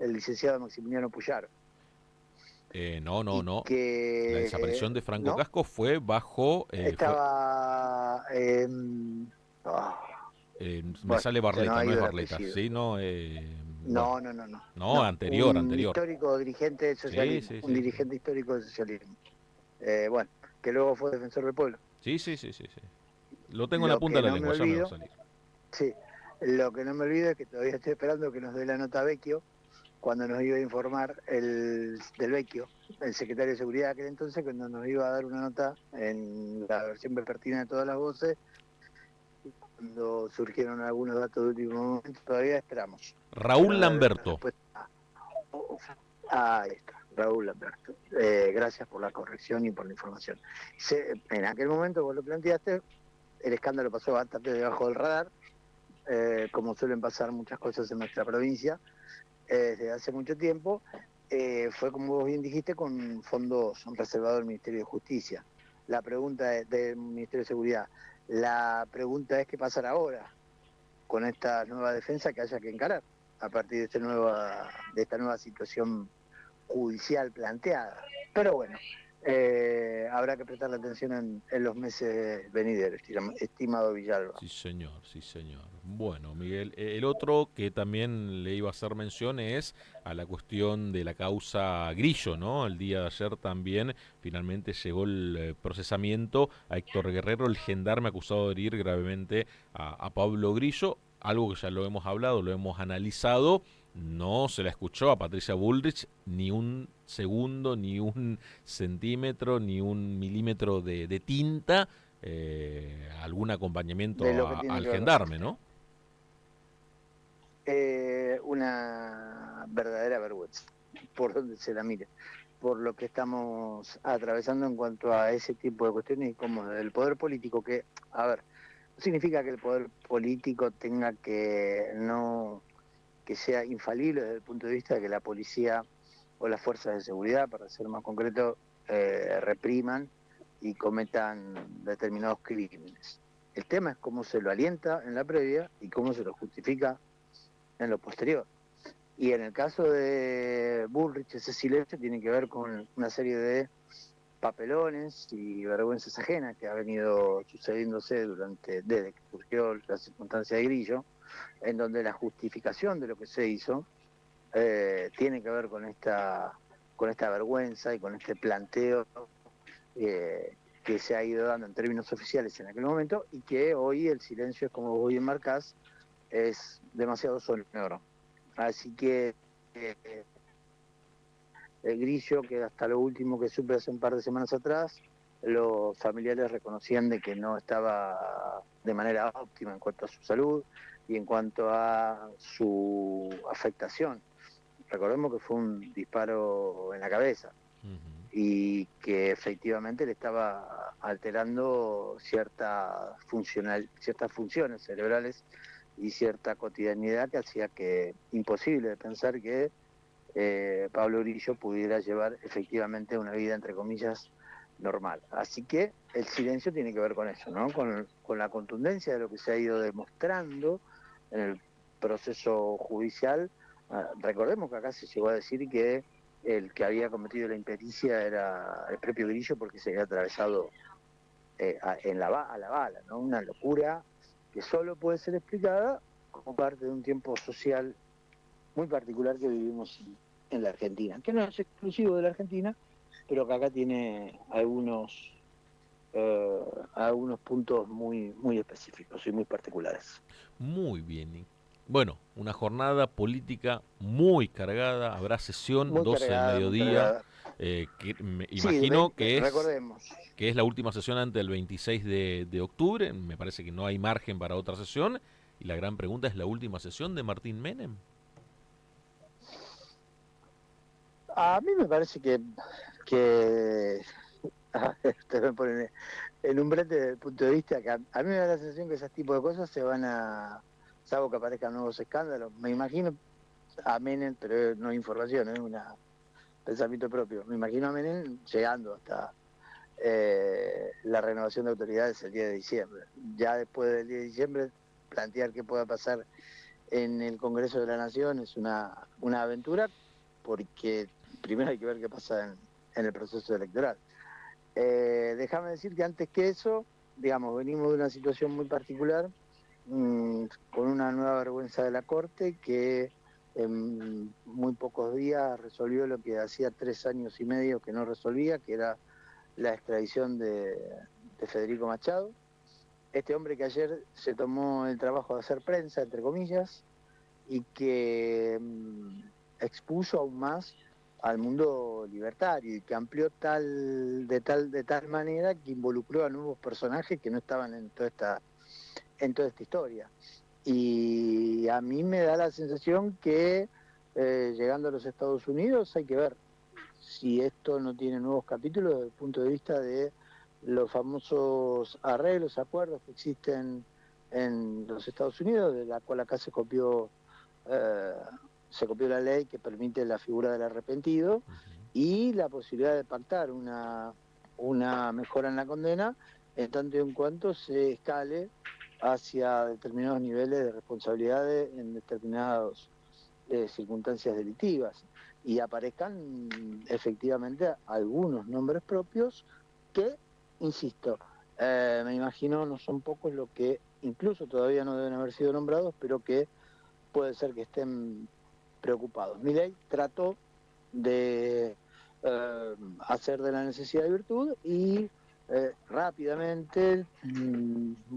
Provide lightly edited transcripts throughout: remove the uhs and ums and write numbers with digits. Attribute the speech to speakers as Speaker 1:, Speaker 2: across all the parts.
Speaker 1: el licenciado Maximiliano Puyaro.
Speaker 2: No,
Speaker 1: Y
Speaker 2: no. La
Speaker 1: que,
Speaker 2: desaparición de Franco
Speaker 1: ¿no?
Speaker 2: Casco fue bajo,
Speaker 1: Estaba,
Speaker 2: me
Speaker 1: bueno,
Speaker 2: sale
Speaker 1: se nos
Speaker 2: Barleta,
Speaker 1: ha
Speaker 2: no es
Speaker 1: ido el
Speaker 2: Barleta,
Speaker 1: apellido.
Speaker 2: sí, no, bueno,
Speaker 1: No, no, no, no.
Speaker 2: no,
Speaker 1: No,
Speaker 2: anterior,
Speaker 1: un
Speaker 2: anterior.
Speaker 1: histórico dirigente del
Speaker 2: Sí,
Speaker 1: socialismo,
Speaker 2: sí,
Speaker 1: un
Speaker 2: sí, sí.
Speaker 1: dirigente histórico del socialismo. Bueno, que luego fue defensor del pueblo.
Speaker 2: Sí, sí, sí, sí, sí. Lo tengo en la
Speaker 1: Lo
Speaker 2: punta de
Speaker 1: que
Speaker 2: la
Speaker 1: no me
Speaker 2: lengua, ya me va a
Speaker 1: olvido,
Speaker 2: salir.
Speaker 1: sí, lo que no me olvido es que todavía estoy esperando que nos dé la nota Vecchio, cuando nos iba a informar del Vecchio, el secretario de Seguridad de aquel entonces, cuando nos iba a dar una nota en la versión vespertina de todas las voces, cuando surgieron algunos datos de último momento, todavía esperamos que
Speaker 2: Raúl
Speaker 1: nos dé una
Speaker 2: Lamberto.
Speaker 1: respuesta. Ahí está, Raúl Lamberto. Gracias por la corrección y por la información. En aquel momento, vos lo planteaste, el escándalo pasó bastante debajo del radar, como suelen pasar muchas cosas en nuestra provincia, desde hace mucho tiempo. Fue, como vos bien dijiste, con fondos reservados del Ministerio de Justicia. La pregunta del Ministerio de Seguridad. La pregunta es qué pasará ahora con esta nueva defensa que haya que encarar a partir de esta nueva situación judicial planteada. Pero bueno, habrá que prestarle atención en los meses venideros, estimado Villalba.
Speaker 2: Sí, señor, sí, señor. Bueno, Miguel, el otro que también le iba a hacer mención es a la cuestión de la causa Grillo, ¿no? El día de ayer también finalmente llegó el procesamiento a Héctor Guerrero, el gendarme acusado de herir gravemente a Pablo Grillo, algo que ya lo hemos hablado, lo hemos analizado. No se la escuchó a Patricia Bullrich ni un segundo, ni un centímetro, ni un milímetro de tinta, algún
Speaker 1: De
Speaker 2: acompañamiento
Speaker 1: lo que tiene
Speaker 2: al
Speaker 1: que ver con
Speaker 2: gendarme,
Speaker 1: esto.
Speaker 2: ¿no?
Speaker 1: Una verdadera vergüenza, por donde se la mire, por lo que estamos atravesando en cuanto a ese tipo de cuestiones y como el poder político que, a ver, no significa que el poder político tenga que no, que sea infalible desde el punto de vista de que la policía o las fuerzas de seguridad, para ser más concreto, repriman y cometan determinados crímenes. El tema es cómo se lo alienta en la previa y cómo se lo justifica en lo posterior. Y en el caso de Bullrich, ese silencio tiene que ver con una serie de papelones y vergüenzas ajenas que ha venido sucediéndose desde que surgió la circunstancia de Grillo, en donde la justificación de lo que se hizo tiene que ver con esta vergüenza y con este planteo que se ha ido dando en términos oficiales en aquel momento y que hoy el silencio es como vos bien marcás, es demasiado sonoro. Así que el Grillo, que hasta lo último que supe hace un par de semanas atrás, los familiares reconocían de que no estaba de manera óptima en cuanto a su salud y en cuanto a su afectación. Recordemos que fue un disparo en la cabeza
Speaker 2: Uh -huh.
Speaker 1: y que efectivamente le estaba alterando ciertas funciones cerebrales y cierta cotidianidad que hacía que imposible de pensar que Pablo Grillo pudiera llevar efectivamente una vida, entre comillas, normal. Así que el silencio tiene que ver con eso, ¿no? Con la contundencia de lo que se ha ido demostrando en el proceso judicial. Recordemos que acá se llegó a decir que el que había cometido la impericia era el propio Grillo porque se había atravesado a la bala, ¿no? Una locura que solo puede ser explicada como parte de un tiempo social muy particular que vivimos en la Argentina, que no es exclusivo de la Argentina, pero que acá tiene eh, algunos puntos muy específicos y muy particulares.
Speaker 2: Muy bien. Bueno, una jornada política muy cargada. Habrá sesión
Speaker 1: Muy
Speaker 2: 12 del
Speaker 1: cargada, muy
Speaker 2: mediodía.
Speaker 1: cargada.
Speaker 2: Que me
Speaker 1: Sí,
Speaker 2: imagino
Speaker 1: recordemos,
Speaker 2: que es la última sesión antes del 26 de octubre. Me parece que no hay margen para otra sesión. Y la gran pregunta es la última sesión de Martín Menem.
Speaker 1: a mí me parece que te me ponen en un brete desde el punto de vista que a mí me da la sensación que ese tipo de cosas se van a, salvo que aparezcan nuevos escándalos, me imagino a Menem, pero no información, es un pensamiento propio, me imagino a Menem llegando hasta la renovación de autoridades el 10 de diciembre. Ya después del 10 de diciembre, plantear qué pueda pasar en el Congreso de la Nación es una aventura, porque primero hay que ver qué pasa en el proceso electoral. Déjame decir que antes que eso, digamos, venimos de una situación muy particular, con una nueva vergüenza de la Corte que en muy pocos días resolvió lo que hacía 3 años y medio que no resolvía, que era la extradición de Federico Machado. Este hombre que ayer se tomó el trabajo de hacer prensa, entre comillas, y que expuso aún más al mundo libertario y que amplió de tal manera que involucró a nuevos personajes que no estaban en toda esta historia. Y a mí me da la sensación que llegando a los Estados Unidos hay que ver si esto no tiene nuevos capítulos desde el punto de vista de los famosos arreglos, acuerdos que existen en los Estados Unidos, de la cual acá eh, se copió la ley que permite la figura del arrepentido y la posibilidad de pactar una mejora en la condena en tanto y en cuanto se escale hacia determinados niveles de responsabilidades en determinadas circunstancias delictivas y aparezcan efectivamente algunos nombres propios que, insisto, me imagino no son pocos los que incluso todavía no deben haber sido nombrados, pero que puede ser que estén preocupados. Milei trató de hacer de la necesidad de virtud y rápidamente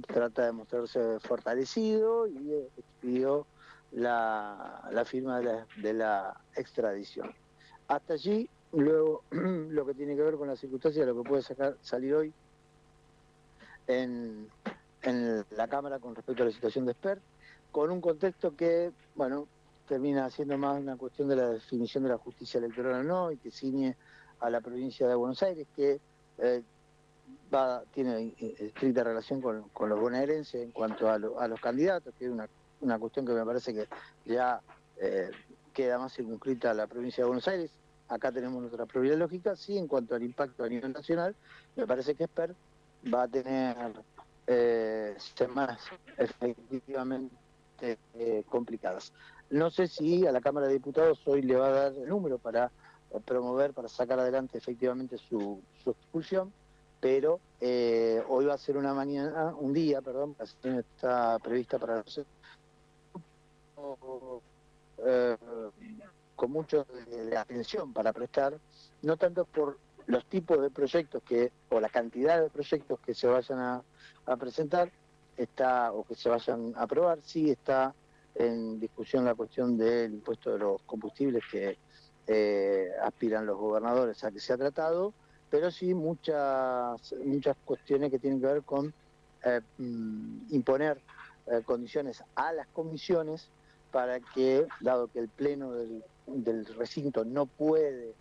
Speaker 1: trata de mostrarse fortalecido y expidió la firma de la extradición. Hasta allí, luego, lo que tiene que ver con las circunstancias, lo que puede salir hoy en, en la Cámara con respecto a la situación de Esper, con un contexto que, bueno, termina siendo más una cuestión de la definición de la justicia electoral o no, y que ciñe a la provincia de Buenos Aires, que tiene estricta relación con los bonaerenses en cuanto a los candidatos, que es una cuestión que me parece que ya queda más circunscrita a la provincia de Buenos Aires. Acá tenemos nuestra propia lógica. Sí, en cuanto al impacto a nivel nacional, me parece que Esper va a tener semanas efectivamente complicadas. No sé si a la Cámara de Diputados hoy le va a dar el número para promover, para sacar adelante efectivamente su expulsión, pero hoy va a ser un día, perdón, la sesión está prevista para los eh, con mucho de atención para prestar, no tanto por los tipos de proyectos o la cantidad de proyectos que se vayan a presentar, o que se vayan a aprobar, sí está en discusión la cuestión del impuesto de los combustibles que aspiran los gobernadores a que sea tratado, pero sí muchas cuestiones que tienen que ver con imponer condiciones a las comisiones para que, dado que el pleno del recinto no puede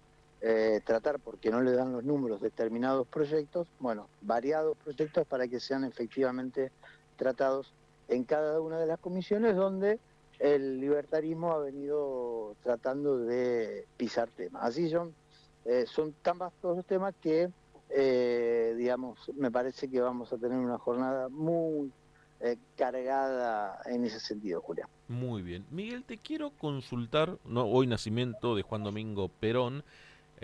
Speaker 1: tratar porque no le dan los números determinados proyectos, bueno, variados proyectos para que sean efectivamente tratados en cada una de las comisiones donde el libertarismo ha venido tratando de pisar temas. Así son tan vastos los temas que, digamos, me parece que vamos a tener una jornada muy cargada en ese sentido, Julián.
Speaker 2: Muy bien. Miguel, te quiero consultar, no, hoy nacimiento de Juan Domingo Perón,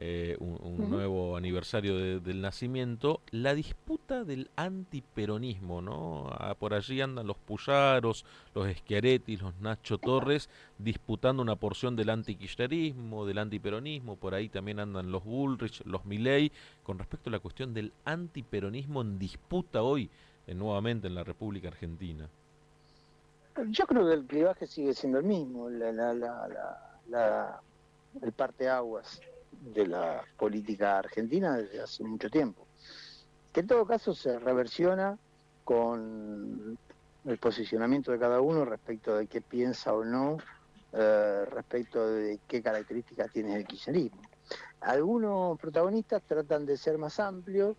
Speaker 2: un
Speaker 1: Uh-huh.
Speaker 2: nuevo aniversario del nacimiento, la disputa del antiperonismo, ¿no? Por allí andan los Puyaros, los Schiaretti, los Nacho Torres, disputando una porción del antikirchnerismo, del antiperonismo, por ahí también andan los Bullrich, los Milei, con respecto a la cuestión del antiperonismo en disputa hoy, nuevamente en la República Argentina.
Speaker 1: Yo creo que el clivaje sigue siendo el mismo, el parteaguas de la política argentina desde hace mucho tiempo, que en todo caso se reversiona con el posicionamiento de cada uno respecto de qué piensa o no, respecto de qué características tiene el kirchnerismo. Algunos protagonistas tratan de ser más amplios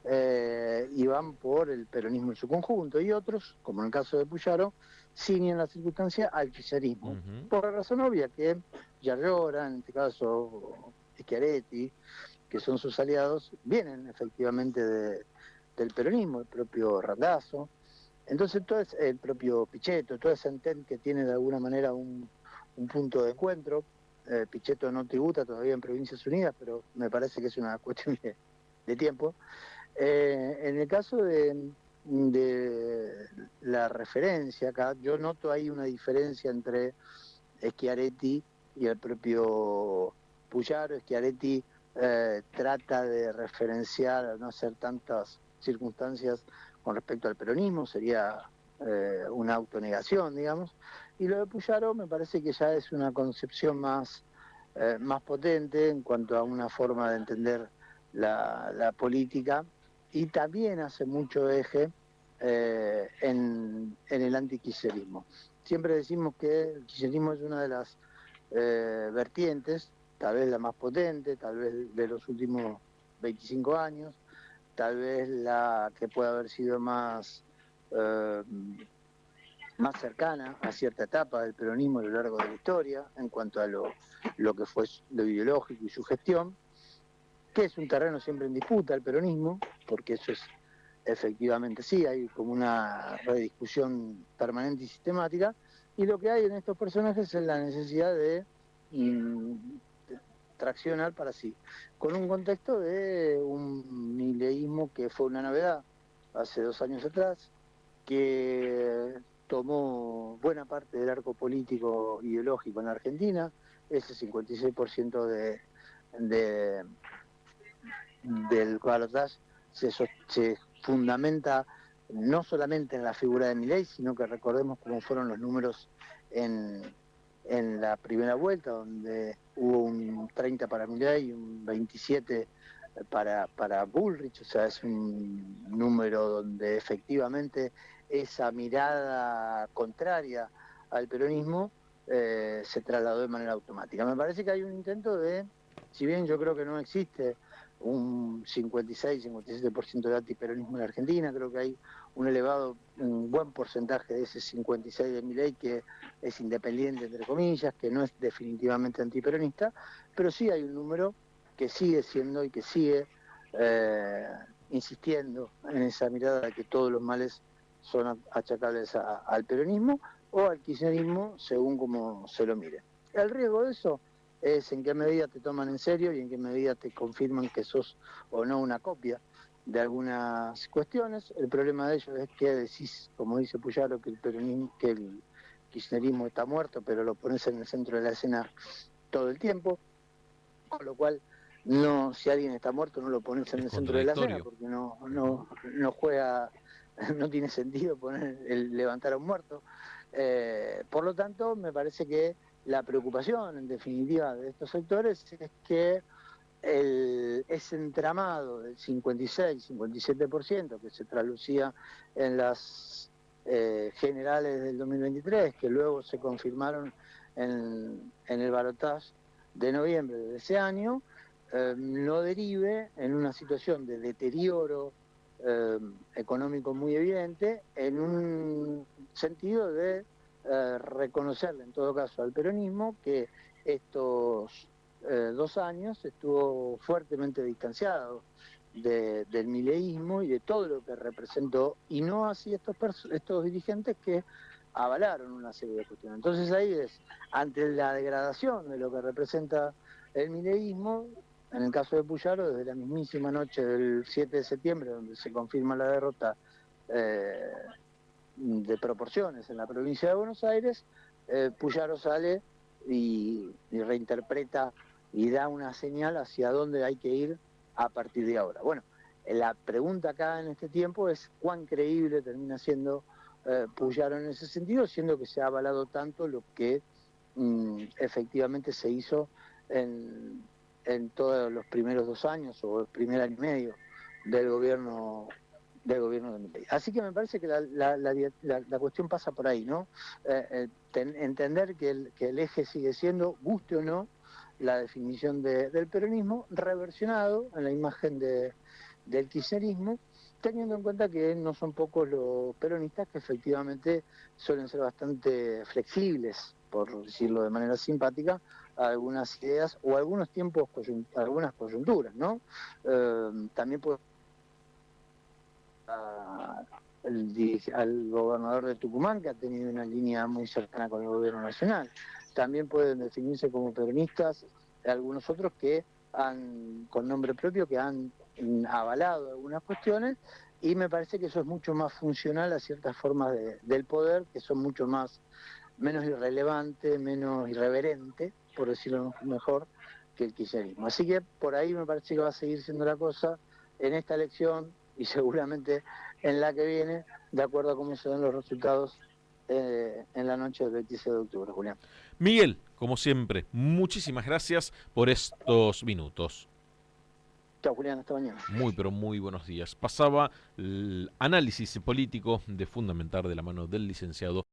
Speaker 1: y van por el peronismo en su conjunto, y otros, como en el caso de Puyaro, ciñen la circunstancia al kirchnerismo,
Speaker 2: Ujú.
Speaker 1: por la razón obvia que Yarlora, en este caso Schiaretti, que son sus aliados, vienen efectivamente del peronismo, el propio Randazzo, Entonces todo es el propio Pichetto, todo ese Entente que tiene de alguna manera un punto de encuentro. Pichetto no tributa todavía en Provincias Unidas, pero me parece que es una cuestión de tiempo. En el caso de la referencia acá, yo noto ahí una diferencia entre Schiaretti y el propio Puyaro. Schiaretti trata de referenciar, no hacer tantas circunstancias con respecto al peronismo, sería una autonegación, digamos, y lo de Puyaro me parece que ya es una concepción más potente en cuanto a una forma de entender la política, y también hace mucho eje en el antikirchnerismo. Siempre decimos que el kirchnerismo es una de las vertientes, tal vez la más potente, tal vez de los últimos 25 años, tal vez la que puede haber sido eh, más cercana a cierta etapa del peronismo a lo largo de la historia, en cuanto a lo que fue lo ideológico y su gestión, que es un terreno siempre en disputa el peronismo, porque eso es efectivamente sí, hay como una rediscusión permanente y sistemática, y lo que hay en estos personajes es la necesidad mm, de traccionar para sí, con un contexto de un mileísmo que fue una novedad hace 2 años atrás, que tomó buena parte del arco político ideológico en la Argentina, ese 56% de, del balotaje se fundamenta no solamente en la figura de Milei, sino que recordemos cómo fueron los números en, en la primera vuelta, donde hubo un 30 para Milei y un 27 para Bullrich. O sea, es un número donde efectivamente esa mirada contraria al peronismo se trasladó de manera automática. Me parece que hay un intento de, si bien yo creo que no existe un 56-57% de antiperonismo en la Argentina, creo que hay un buen porcentaje de ese 56 de Milei que es independiente, entre comillas, que no es definitivamente antiperonista, pero sí hay un número que sigue siendo y que sigue eh, insistiendo en esa mirada de que todos los males son achacables al peronismo o al kirchnerismo, según como se lo mire. El riesgo de eso es en qué medida te toman en serio y en qué medida te confirman que sos o no una copia de algunas cuestiones. El problema de ellos es que decís, como dice Puyaro, que el peronismo, que el kirchnerismo está muerto, pero lo pones en el centro de la escena todo el tiempo, con lo cual no, si alguien está muerto no lo pones en
Speaker 2: Es
Speaker 1: el centro de la escena
Speaker 2: contradictorio.
Speaker 1: porque no juega, no tiene sentido levantar a un muerto. Por lo tanto, me parece que la preocupación, en definitiva, de estos sectores es que ese entramado del 56-57% que se traducía en las generales del 2023, que luego se confirmaron en el balotaje de noviembre de ese año, no derive en una situación de deterioro económico muy evidente, en un sentido de reconocerle en todo caso al peronismo que estos 2 años estuvo fuertemente distanciado del mileísmo y de todo lo que representó, y no así estos dirigentes que avalaron una serie de cuestiones. Entonces ahí es, ante la degradación de lo que representa el mileísmo, en el caso de Puyaro, desde la mismísima noche del 7 de septiembre, donde se confirma la derrota eh, de proporciones en la provincia de Buenos Aires, Puyaro sale y reinterpreta y da una señal hacia dónde hay que ir a partir de ahora. Bueno, la pregunta acá en este tiempo es cuán creíble termina siendo Puyaro en ese sentido, siendo que se ha avalado tanto lo que efectivamente se hizo en todos los primeros 2 años o el primer año y medio del gobierno de Milei. Así que me parece que la cuestión pasa por ahí, ¿no? Entender que el eje sigue siendo, guste o no, la definición del peronismo, reversionado en la imagen del kirchnerismo, teniendo en cuenta que no son pocos los peronistas que efectivamente suelen ser bastante flexibles, por decirlo de manera simpática, a algunas ideas o algunos tiempos, algunas coyunturas, ¿no? También puede al gobernador de Tucumán, que ha tenido una línea muy cercana con el gobierno nacional. También pueden definirse como peronistas algunos otros que han, con nombre propio, que han avalado algunas cuestiones, y me parece que eso es mucho más funcional a ciertas formas del poder, que son mucho más menos irrelevante, menos irreverente, por decirlo mejor, que el kirchnerismo. Así que por ahí me parece que va a seguir siendo la cosa en esta elección y seguramente en la que viene, de acuerdo a cómo se den los resultados en la noche del 26 de octubre, Julián.
Speaker 2: Miguel, como siempre, muchísimas gracias por estos minutos.
Speaker 1: Chao, Julián, hasta mañana.
Speaker 2: Muy, pero muy buenos días. Pasaba el análisis político de Fundamentar de la mano del licenciado